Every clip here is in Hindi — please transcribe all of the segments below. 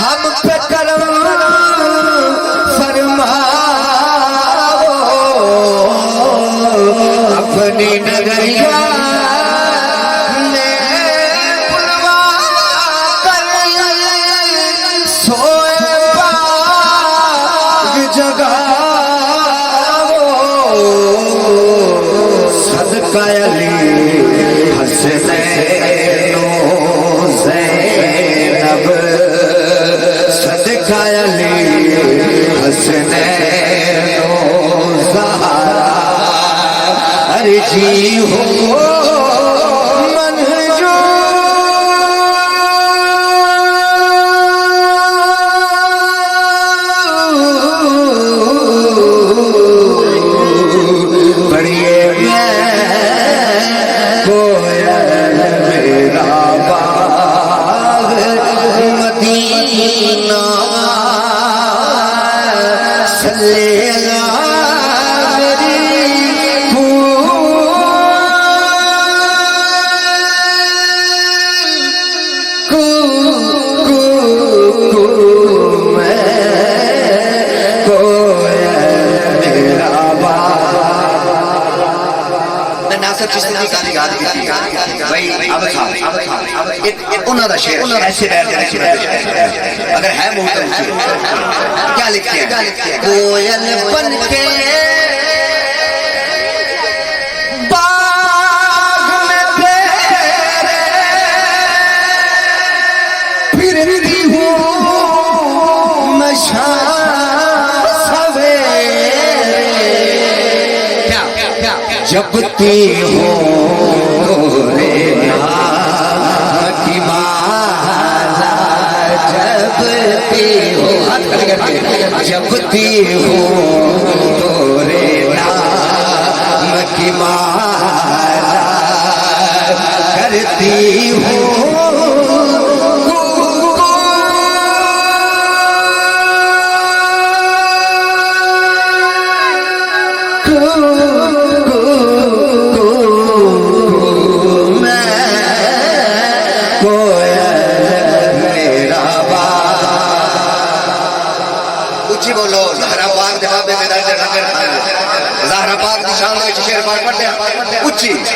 हम पे करम फरमाओ अपनी नगरिया में बुलवा कर सोए पाग जगाओ सदका अली हसनैनो ज़ैनब सदका अली हसनैनो ज़हरा अर्जी हो अगर है क्या लिखते हैं कोयल बन के बाग में तेरे फिरती हूँ मैं शाम सवेरे जपती हूँ जपती हूँ तोरे नाम की माला करती हूँ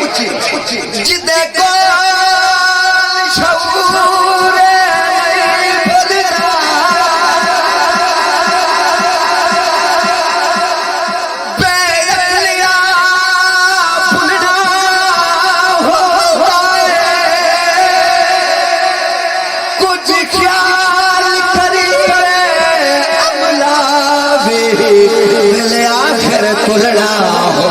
जिदे को शऊरे बदला बेलिया फुलना हो कुछ ख्याल करिए अमला भी दिल आखिर खुलना हो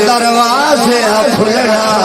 दरवाजे फुलना